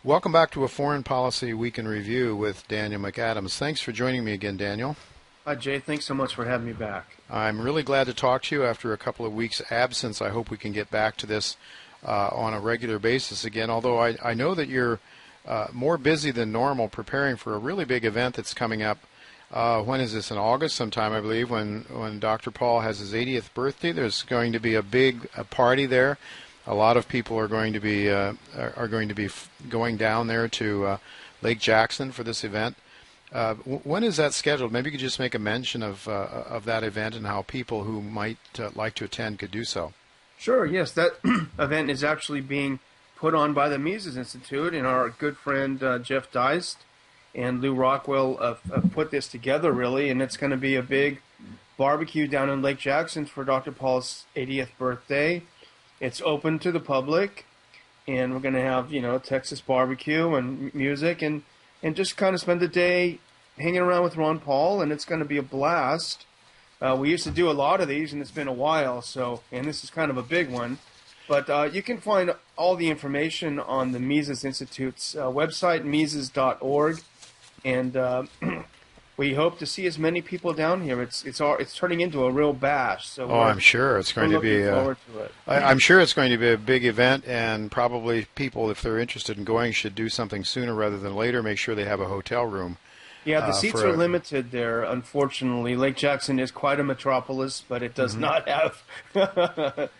Welcome back to a Foreign Policy Week in Review with Daniel McAdams. Thanks for joining me again, Daniel. Hi, Jay. Thanks so much for having me back. I'm really glad to talk to you after a couple of weeks' absence. I hope we can get back to this on a regular basis again, although I know that you're more busy than normal preparing for a really big event that's coming up. When is this? In August sometime, I believe, when Dr. Paul has his 80th birthday. There's going to be a big party there. A lot of people are going to be going down there to Lake Jackson for this event. When is that scheduled? Maybe you could just make a mention of that event and how people who might like to attend could do so. Sure, yes. That event is actually being put on by the Mises Institute, and our good friend Jeff Deist and Lou Rockwell have put this together, really, and it's going to be a big barbecue down in Lake Jackson for Dr. Paul's 80th birthday. It's open to the public, and we're going to have, Texas barbecue and music and just kind of spend the day hanging around with Ron Paul, and it's going to be a blast. We used to do a lot of these, and it's been a while, and this is kind of a big one. But you can find all the information on the Mises Institute's website, mises.org, and we hope to see as many people down here. It's turning into a real bash. So I'm sure it's going to be. Forward to it. I'm sure it's going to be a big event, and probably people, if they're interested in going, should do something sooner rather than later. Make sure they have a hotel room. Yeah, the seats are limited there, unfortunately. Lake Jackson is quite a metropolis, but it does not have...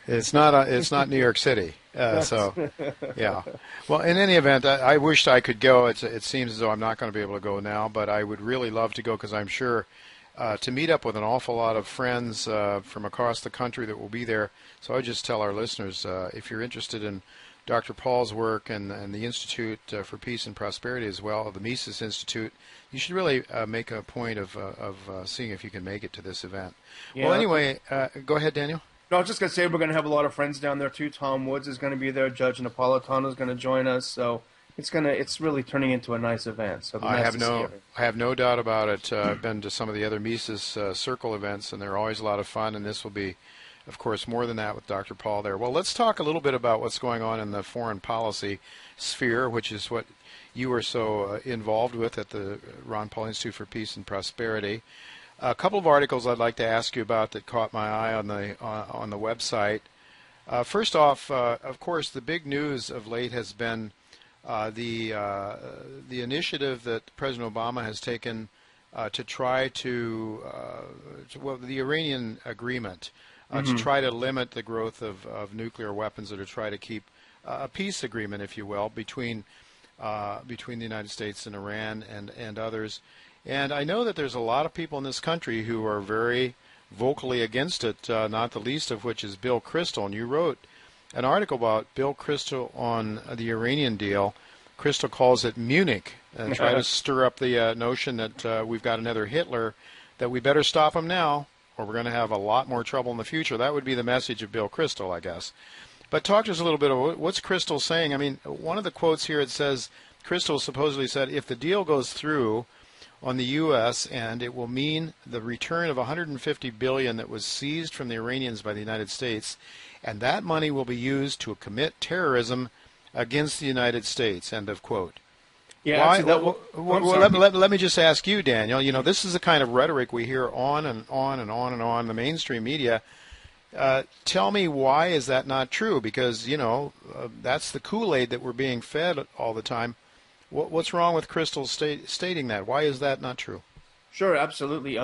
It's not New York City. So, yeah. Well, in any event, I wished I could go. It seems as though I'm not going to be able to go now, but I would really love to go because I'm sure to meet up with an awful lot of friends from across the country that will be there. So I would just tell our listeners, if you're interested in Dr. Paul's work and the Institute for Peace and Prosperity as well, the Mises Institute, you should really make a point of seeing if you can make it to this event. Yeah. Well, anyway, go ahead, Daniel. No, I was just going to say we're going to have a lot of friends down there, too. Tom Woods is going to be there. Judge Napolitano is going to join us. So it's really turning into a nice event. So I have no doubt about it. I've been to some of the other Mises Circle events, and they're always a lot of fun, and this will be, of course, more than that with Dr. Paul there. Well, let's talk a little bit about what's going on in the foreign policy sphere, which is what you are so involved with at the Ron Paul Institute for Peace and Prosperity. A couple of articles I'd like to ask you about that caught my eye on the website. First off, of course, the big news of late has been the initiative that President Obama has taken to try the Iranian agreement. To try to limit the growth of nuclear weapons, or to try to keep a peace agreement, if you will, between the United States and Iran and others. And I know that there's a lot of people in this country who are very vocally against it, not the least of which is Bill Kristol. And you wrote an article about Bill Kristol on the Iranian deal. Kristol calls it Munich, and try to stir up the notion that we've got another Hitler, that we better stop him now, or we're going to have a lot more trouble in the future. That would be the message of Bill Kristol, I guess. But talk to us a little bit about what's Kristol saying. I mean, one of the quotes here, it says, Kristol supposedly said, if the deal goes through on the U.S. and it will mean the return of $150 billion that was seized from the Iranians by the United States, and that money will be used to commit terrorism against the United States, end of quote. Yeah, let me just ask you, Daniel, this is the kind of rhetoric we hear on and on and on and on in the mainstream media. Tell me, why is that not true? Because, that's the Kool-Aid that we're being fed all the time. What's wrong with Kristol stating that? Why is that not true? Sure, absolutely.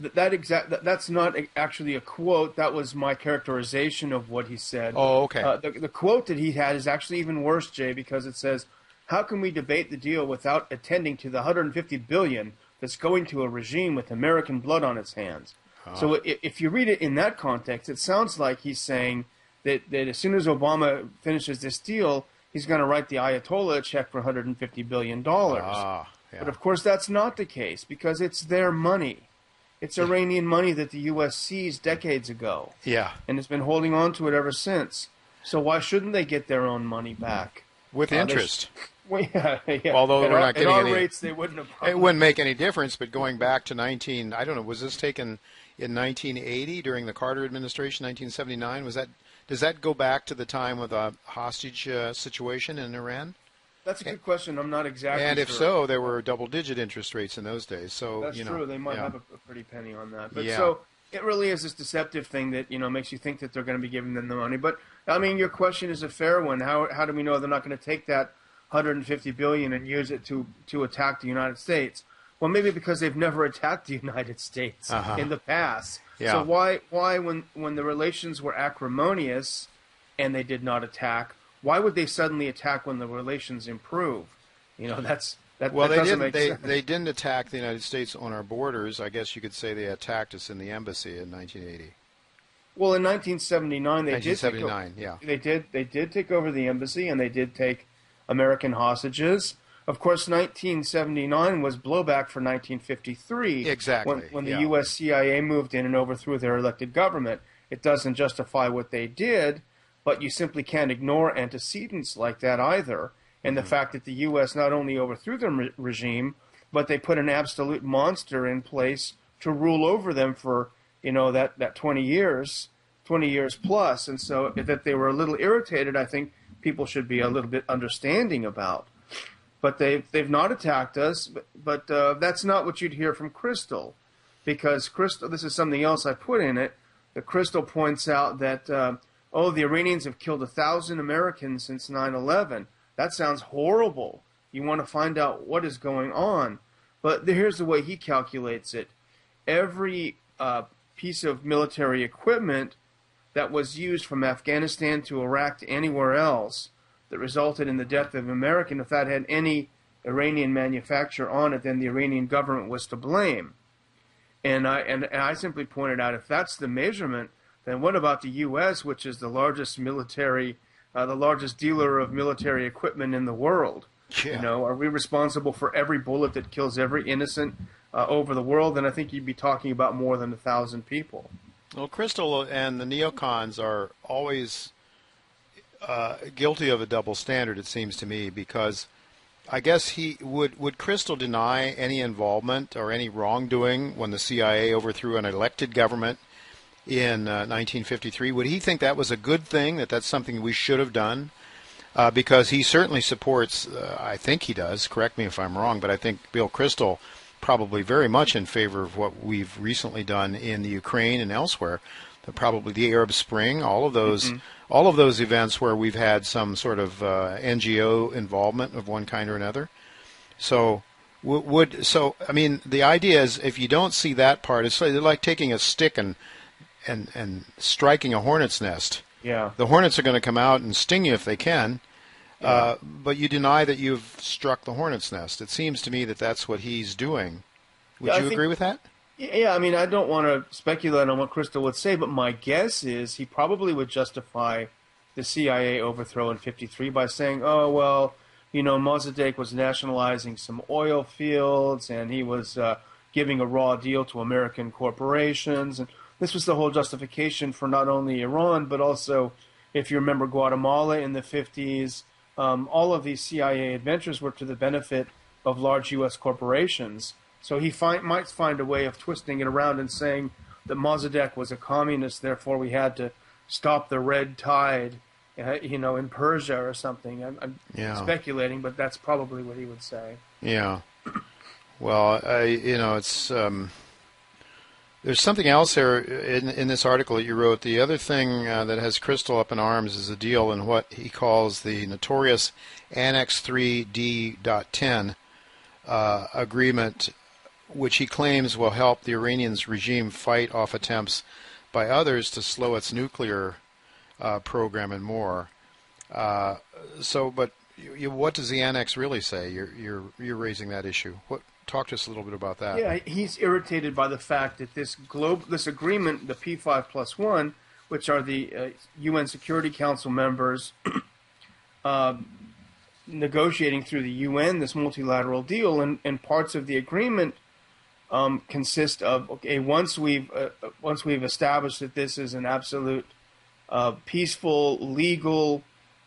That's not actually a quote. That was my characterization of what he said. Oh, okay. The quote that he had is actually even worse, Jay, because it says, how can we debate the deal without attending to the $150 billion that's going to a regime with American blood on its hands? So if you read it in that context, it sounds like he's saying that as soon as Obama finishes this deal, he's going to write the Ayatollah a check for $150 billion. Yeah. But of course that's not the case, because it's their money. It's Iranian money that the U.S. seized decades ago. Yeah. And has been holding on to it ever since. So why shouldn't they get their own money back? With interest. Well, yeah. Although we're not getting any rates, they wouldn't have. It wouldn't make any difference. But going back to I don't know, was this taken in 1980 during the Carter administration, 1979? Does that go back to the time of the hostage situation in Iran? That's a good question. I'm not exactly And if sure. so, there were double-digit interest rates in those days. So That's true. They might have a pretty penny on that. But Yeah. so it really is this deceptive thing that makes you think that they're going to be giving them the money. But I mean, your question is a fair one. How do we know they're not going to take that 150 billion and use it to attack the United States? Well, maybe because they've never attacked the United States in the past. Yeah. So why when the relations were acrimonious and they did not attack, why would they suddenly attack when the relations improve? Well, they didn't attack the United States on our borders. I guess you could say they attacked us in the embassy in 1980. Well, in 1979, they did take over the embassy, and they did take American hostages. Of course, 1979 was blowback for 1953. Exactly. When the U.S. CIA moved in and overthrew their elected government. It doesn't justify what they did, but you simply can't ignore antecedents like that either. And the fact that the U.S. not only overthrew the regime, but they put an absolute monster in place to rule over them for, that 20 years plus. And so that they were a little irritated, I think people should be a little bit understanding about. But they've not attacked us, but that's not what you'd hear from Kristol. Because Kristol, this is something else I put in it, that Kristol points out that, the Iranians have killed 1,000 Americans since 9/11. That sounds horrible. You want to find out what is going on. But here's the way he calculates it. Every piece of military equipment that was used from Afghanistan to Iraq to anywhere else that resulted in the death of American, if that had any Iranian manufacturer on it, then the Iranian government was to blame. And I simply pointed out, if that's the measurement, then what about the U.S., which is the largest the largest dealer of military equipment in the world? Yeah. Are we responsible for every bullet that kills every innocent over the world? Then I think you'd be talking about more than 1,000 people. Well, Kristol and the neocons are always guilty of a double standard, it seems to me, because I guess would Kristol deny any involvement or any wrongdoing when the CIA overthrew an elected government in 1953? Would he think that was a good thing, that's something we should have done? Because he certainly supports, I think he does, correct me if I'm wrong, but I think Bill Kristol probably very much in favor of what we've recently done in the Ukraine and elsewhere, probably the Arab Spring, all of those events where we've had some sort of NGO involvement of one kind or another. So I mean, the idea is, if you don't see that part, it's like taking a stick and striking a hornet's nest. Yeah. The hornets are going to come out and sting you if they can, but you deny that you've struck the hornet's nest. It seems to me that that's what he's doing. Would you agree with that? Yeah, I mean, I don't want to speculate on what Kristol would say, but my guess is he probably would justify the CIA overthrow in '53 by saying, oh, well, Mossadegh was nationalizing some oil fields, and he was giving a raw deal to American corporations, and this was the whole justification for not only Iran, but also, if you remember, Guatemala in the 50s. All of these CIA adventures were to the benefit of large U.S. corporations. So he might find a way of twisting it around and saying that Mossadegh was a communist, therefore we had to stop the red tide, in Persia or something. I'm speculating, but that's probably what he would say. Yeah. Well, it's... There's something else there in this article that you wrote. The other thing that has Kristol up in arms is a deal in what he calls the notorious Annex 3D.10 agreement, which he claims will help the Iranian regime fight off attempts by others to slow its nuclear program and more. But what does the Annex really say? You're raising that issue. Talk to us a little bit about that. Yeah, he's irritated by the fact that this agreement, the P5+1, which are the UN Security Council members negotiating through the UN this multilateral deal, and parts of the agreement consist of, okay, once we've established that this is an absolute peaceful, legal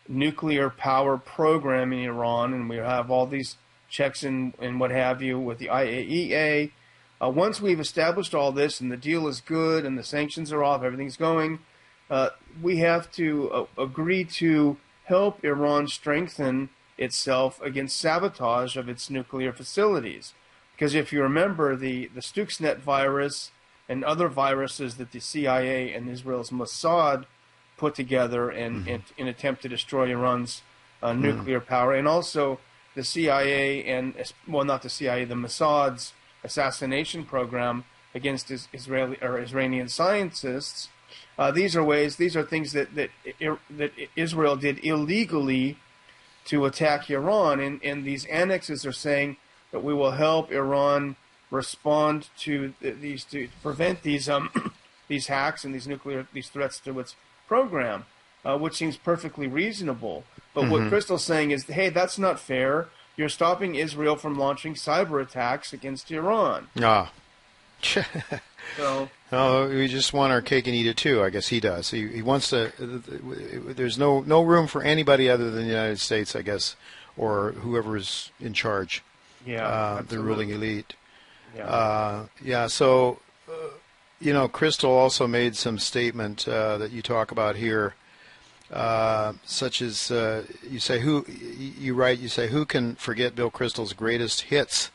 nuclear power program in Iran, and we have all these checks and what have you with the IAEA. Once we've established all this and the deal is good and the sanctions are off, everything's going, we have to agree to help Iran strengthen itself against sabotage of its nuclear facilities. Because if you remember, the Stuxnet virus and other viruses that the CIA and Israel's Mossad put together in an attempt to destroy Iran's nuclear power, and also the CIA and, well, not the CIA, the Mossad's assassination program against Iranian scientists. These are things that Israel did illegally to attack Iran, and these annexes are saying that we will help Iran respond to these, to prevent these these hacks and these threats to its program, which seems perfectly reasonable. But what Kristol's saying is, hey, that's not fair. You're stopping Israel from launching cyber attacks against Iran. Ah. So, oh, we just want our cake and eat it too. I guess he does. He wants to. There's no room for anybody other than the United States, I guess, or whoever is in charge. Yeah, the ruling elite. Yeah. So, Kristol also made some statement that you talk about here, such as you say who can forget Bill Kristol's greatest hits,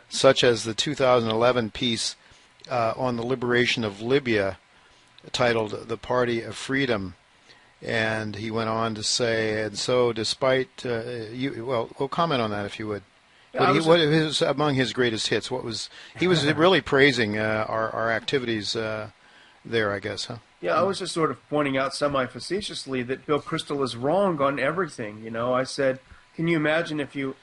such as the 2011 piece on the liberation of Libya, titled "The Party of Freedom," and he went on to say, and so despite we'll comment on that if you would. What was among his greatest hits? He was really praising our activities there, I guess, huh? Yeah, I was just sort of pointing out semi-facetiously that Bill Kristol is wrong on everything. I said, can you imagine if you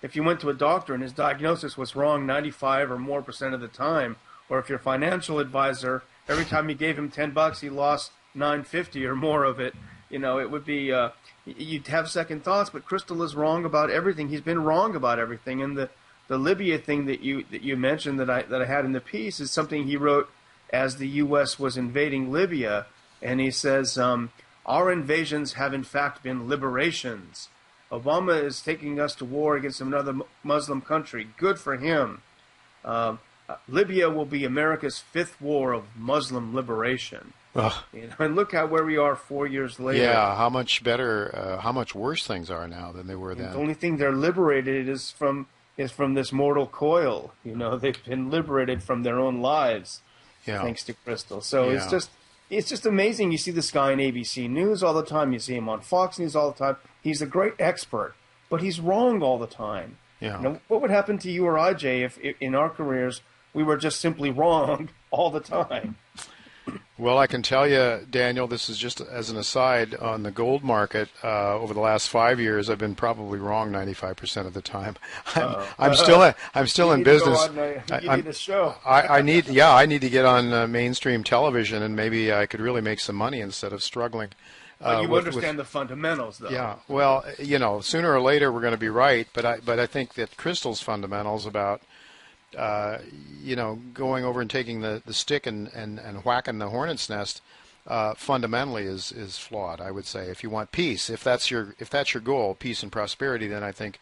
if you went to a doctor and his diagnosis was wrong 95% or more of the time, or if your financial advisor, every time you gave him $10, he lost $9.50 or more of it. It would be you'd have second thoughts. But Kristol is wrong about everything. He's been wrong about everything. And the Libya thing that you mentioned that I had in the piece is something he wrote as the U.S. was invading Libya, and he says our invasions have in fact been liberations. Obama is taking us to war against another Muslim country. Good for him. Libya will be America's fifth war of Muslim liberation. And look where we are 4 years later. Yeah, how much better, how much worse things are now than they were then. The only thing they're liberated is from this mortal coil. They've been liberated from their own lives, thanks to Kristol. So it's just amazing. You see this guy on ABC News all the time. You see him on Fox News all the time. He's a great expert, but he's wrong all the time. Yeah. What would happen to you or I, Jay, if in our careers we were just simply wrong all the time? Well, I can tell you, Daniel, this is just as an aside, on the gold market, over the last 5 years, I've been probably wrong 95% of the time. I'm still in business. You need a show. I need to get on mainstream television, and maybe I could really make some money instead of struggling. You understand the fundamentals, though. Yeah. Well, sooner or later we're going to be right, but I think that Kristol's fundamentals about going over and taking the stick and whacking the hornet's nest fundamentally is flawed, I would say. If you want peace, if that's your goal, peace and prosperity, then I think,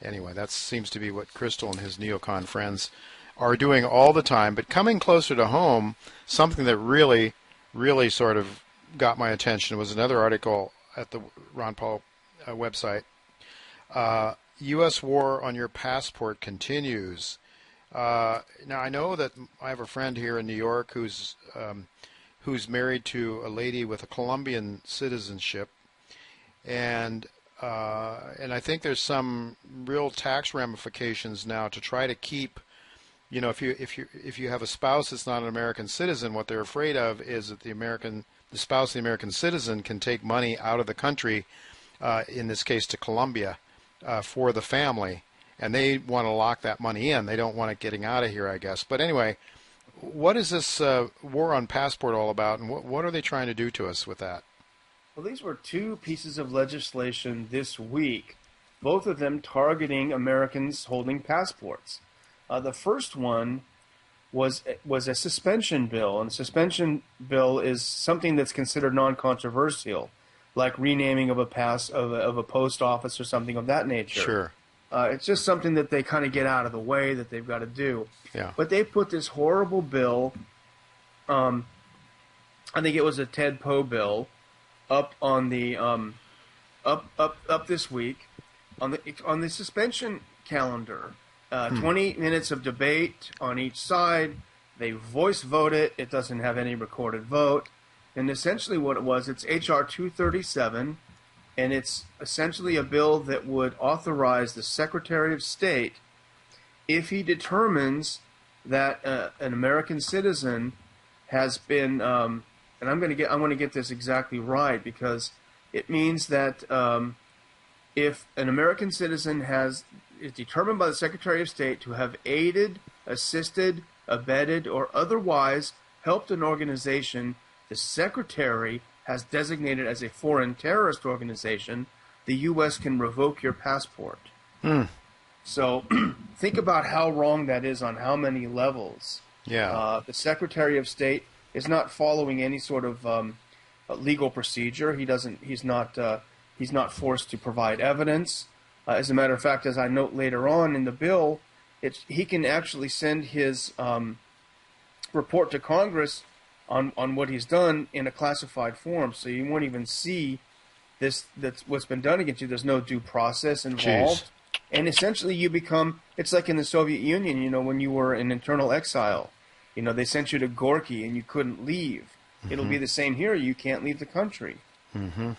anyway, that seems to be what Kristol and his neocon friends are doing all the time. But coming closer to home, something that really, really sort of got my attention was another article at the Ron Paul website. U.S. war on your passport continues. Now, I know that I have a friend here in New York who's married to a lady with a Colombian citizenship, and I think there's some real tax ramifications now to try to keep, if you have a spouse that's not an American citizen, what they're afraid of is that the spouse of the American citizen can take money out of the country, in this case to Colombia, for the family. And they want to lock that money in. They don't want it getting out of here, I guess. But anyway, what is this war on passport all about, and what are they trying to do to us with that? Well, these were two pieces of legislation this week, both of them targeting Americans holding passports. The first one was a suspension bill, and a suspension bill is something that's considered non-controversial, like renaming of a post office or something of that nature. Sure. It's just something that they kind of get out of the way that they've got to do. Yeah. But they put this horrible bill, I think it was a Ted Poe bill, up on the up this week, on the suspension calendar, 20 minutes of debate on each side. They voice vote it. It doesn't have any recorded vote. And essentially what it was, it's H.R. 237, and it's essentially a bill that would authorize the Secretary of State, if he determines that an American citizen has been, and I want to get this exactly right, because it means that if an American citizen is determined by the Secretary of State to have aided, assisted, abetted, or otherwise helped an organization the Secretary has designated as a foreign terrorist organization, the U.S. can revoke your passport. So think about how wrong that is on how many levels. Yeah. The Secretary of State is not following any sort of legal procedure. He's not forced to provide evidence. As a matter of fact, as I note later on in the bill, he can actually send his report to Congress on what he's done in a classified form, so you won't even see that's what's been done against you. There's no due process involved. Jeez. And essentially you become, it's like in the Soviet Union, when you were in internal exile, they sent you to Gorky and you couldn't leave. It'll be the same here. You can't leave the country. And,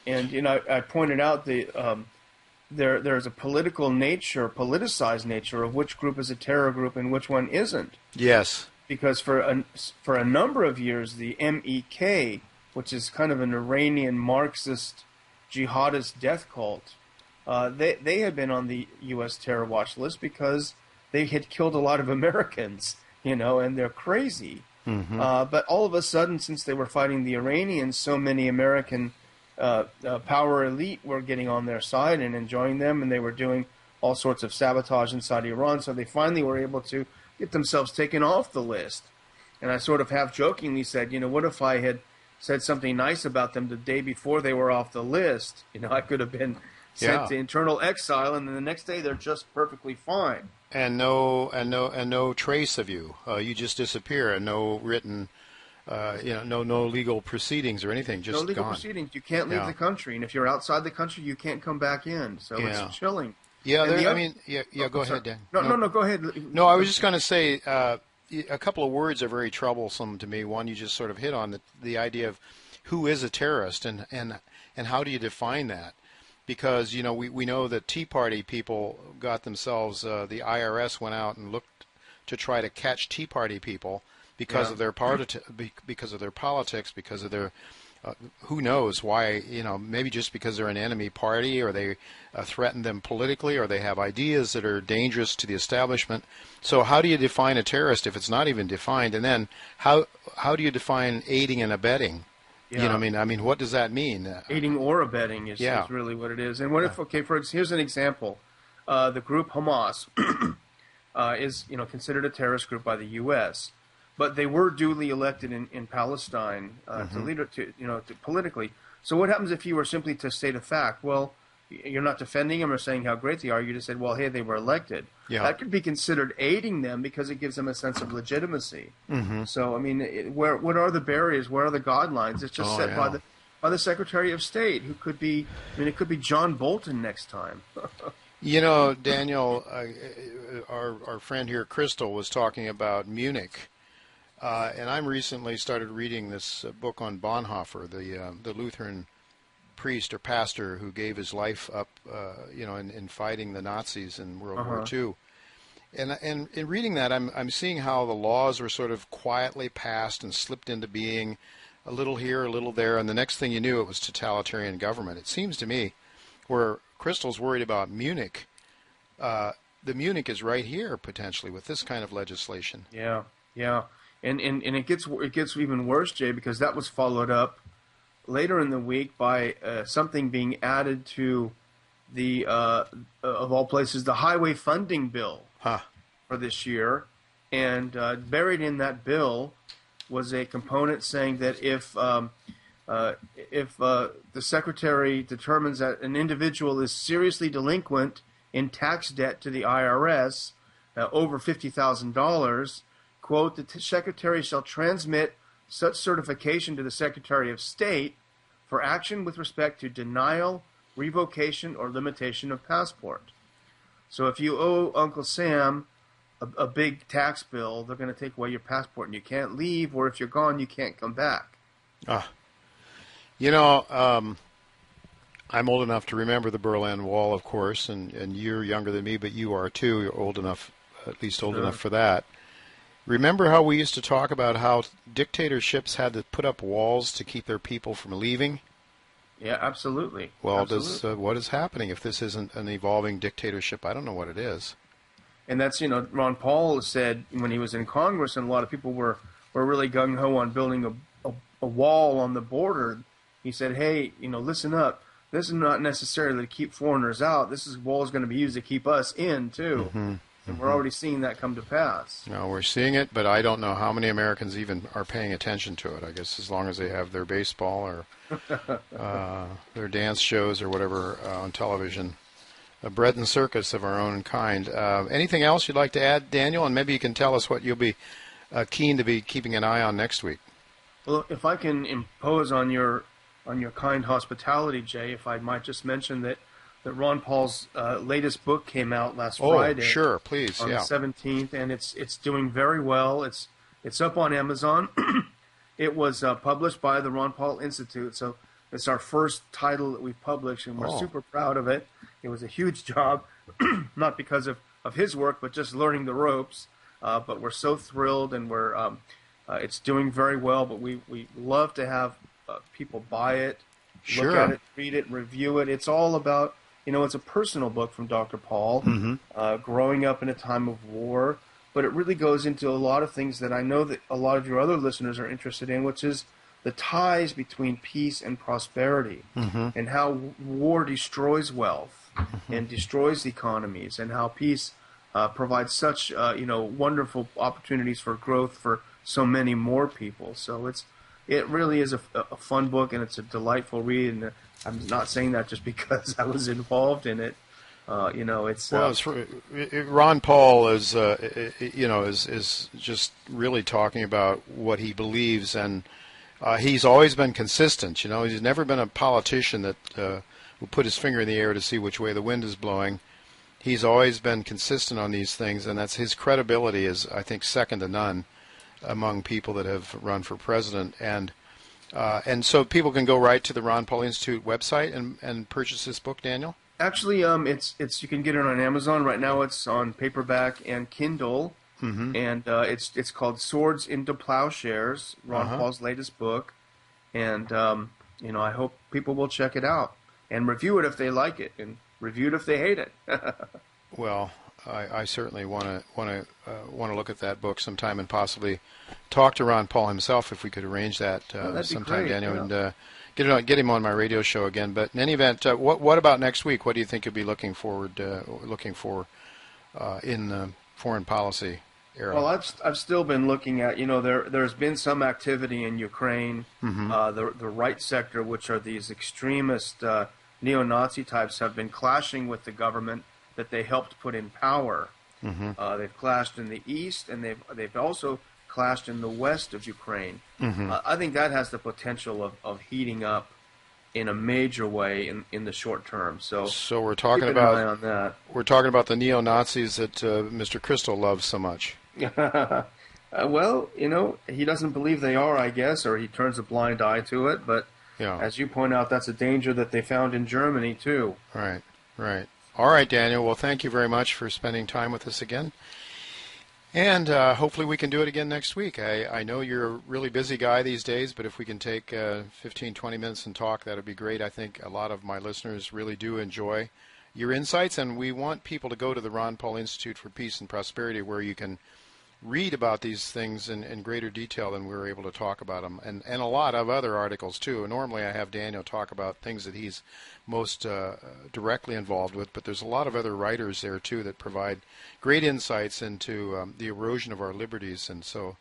I pointed out there's a politicized nature of which group is a terror group and which one isn't. Yes. Because for a number of years, the MEK, which is kind of an Iranian Marxist jihadist death cult, they had been on the U.S. terror watch list because they had killed a lot of Americans, and they're crazy. But all of a sudden, since they were fighting the Iranians, so many American power elite were getting on their side and enjoying them, and they were doing all sorts of sabotage inside Iran, so they finally were able to get themselves taken off the list. And I sort of half-jokingly said, what if I had said something nice about them the day before they were off the list? I could have been sent to internal exile, and then the next day they're just perfectly fine. And no trace of you. You just disappear, and no written, no legal proceedings or anything. Just no legal gone. Proceedings. You can't leave the country, and if you're outside the country, you can't come back in. So it's chilling. Yeah, go go ahead, Dan. No, go ahead. No, I was just going to say a couple of words are very troublesome to me. One, you just sort of hit on the idea of who is a terrorist and how do you define that? Because, we know that Tea Party people got themselves, the IRS went out and looked to try to catch Tea Party people because of their because of their politics, because of their who knows why, maybe just because they're an enemy party, or they threaten them politically, or they have ideas that are dangerous to the establishment. So how do you define a terrorist if it's not even defined? And then how do you define aiding and abetting? Yeah. I mean, what does that mean? Aiding or abetting is really what it is. And what if, here's an example. The group Hamas is, considered a terrorist group by the U.S., but they were duly elected in Palestine to lead it to politically. So what happens if you were simply to state a fact? Well, you're not defending them or saying how great they are. You just said, well, hey, they were elected. Yeah. That could be considered aiding them because it gives them a sense of legitimacy. So, I mean, what are the barriers? Where are the guidelines? It's just set by the Secretary of State, who could be, it could be John Bolton next time. Daniel, our friend here, Kristol, was talking about Munich. And I'm recently started reading this book on Bonhoeffer, the Lutheran priest or pastor who gave his life up, in fighting the Nazis in World War II. And in reading that, I'm seeing how the laws were sort of quietly passed and slipped into being, a little here, a little there, and the next thing you knew, it was totalitarian government. It seems to me, where Kristol's worried about Munich, the Munich is right here potentially with this kind of legislation. Yeah. And it gets even worse, Jay, because that was followed up later in the week by something being added to the of all places, the highway funding bill for this year, and buried in that bill was a component saying that if the secretary determines that an individual is seriously delinquent in tax debt to the IRS over $50,000. Quote, the Secretary shall transmit such certification to the Secretary of State for action with respect to denial, revocation or limitation of passport. So if you owe Uncle Sam a big tax bill, they're going to take away your passport and you can't leave, or if you're gone, you can't come back. You know, I'm old enough to remember the Berlin Wall, of course, and you're younger than me, but you are too. You're old enough, at least old enough for that. Remember how we used to talk about how dictatorships had to put up walls to keep their people from leaving? Yeah, absolutely. Well, absolutely. What is happening? If this isn't an evolving dictatorship, I don't know what it is. And that's, Ron Paul said when he was in Congress, and a lot of people were really gung-ho on building a wall on the border. He said, hey, listen up. This is not necessarily to keep foreigners out. This wall is going to be used to keep us in, too. Mm-hmm. And we're already seeing that come to pass. No, we're seeing it, but I don't know how many Americans even are paying attention to it. I guess as long as they have their baseball or their dance shows or whatever on television. A bread and circus of our own kind. Anything else you'd like to add, Daniel? And maybe you can tell us what you'll be keen to be keeping an eye on next week. Well, if I can impose on your kind hospitality, Jay, if I might just mention that Ron Paul's latest book came out last Friday. Oh, sure, please, on the 17th, and it's doing very well. It's up on Amazon. It was published by the Ron Paul Institute, so it's our first title that we've published, and we're super proud of it. It was a huge job, not because of his work, but just learning the ropes. But we're so thrilled, and it's doing very well. But we love to have people buy it, look at it, read it, review it. It's all about, it's a personal book from Dr. Paul, growing up in a time of war. But it really goes into a lot of things that I know that a lot of your other listeners are interested in, which is the ties between peace and prosperity, and how war destroys wealth and destroys economies, and how peace provides such wonderful opportunities for growth for so many more people. So it really is a fun book, and it's a delightful read. And I'm not saying that just because I was involved in it. It's Ron Paul is just really talking about what he believes, and he's always been consistent. He's never been a politician that will put his finger in the air to see which way the wind is blowing. He's always been consistent on these things, and that's his credibility is, I think, second to none among people that have run for president. And so people can go right to the Ron Paul Institute website and purchase this book, Daniel? Actually, it's you can get it on Amazon right now. It's on paperback and Kindle, and it's called Swords into Plowshares, Ron Paul's latest book. And I hope people will check it out and review it if they like it, and review it if they hate it. Well, I certainly want to look at that book sometime and possibly talk to Ron Paul himself if we could arrange that sometime, Daniel, and get him on my radio show again. But in any event, what about next week? What do you think you'll be looking for in the foreign policy era? Well, I've still been looking at there's been some activity in Ukraine, the right sector, which are these extremist neo-Nazi types, have been clashing with the government that they helped put in power. They've clashed in the east, and they've also clashed in the west of Ukraine. I think that has the potential of heating up in a major way in the short term. So we're talking about keep an eye on that. We're talking about the neo-Nazis that Mr. Kristol loves so much. Well, he doesn't believe they are, I guess, or he turns a blind eye to it. But as you point out, that's a danger that they found in Germany too. Right. All right, Daniel. Well, thank you very much for spending time with us again. And hopefully we can do it again next week. I know you're a really busy guy these days, but if we can take 15, 20 minutes and talk, that would be great. I think a lot of my listeners really do enjoy your insights, and we want people to go to the Ron Paul Institute for Peace and Prosperity, where you can read about these things in greater detail than we were able to talk about them, and a lot of other articles too. Normally I have Daniel talk about things that he's most directly involved with, but there's a lot of other writers there too that provide great insights into the erosion of our liberties, and so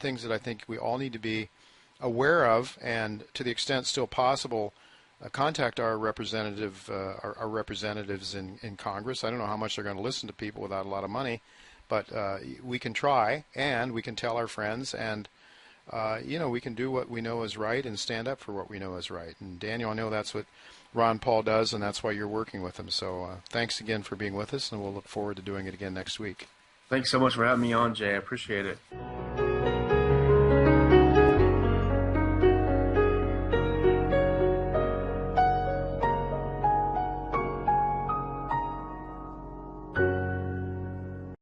things that I think we all need to be aware of, and to the extent still possible, contact our representatives in Congress. I don't know how much they're going to listen to people without a lot of money, but we can try, and we can tell our friends, and we can do what we know is right and stand up for what we know is right. And Daniel, I know that's what Ron Paul does, and that's why you're working with him. So thanks again for being with us, and we'll look forward to doing it again next week. Thanks so much for having me on, Jay. I appreciate it.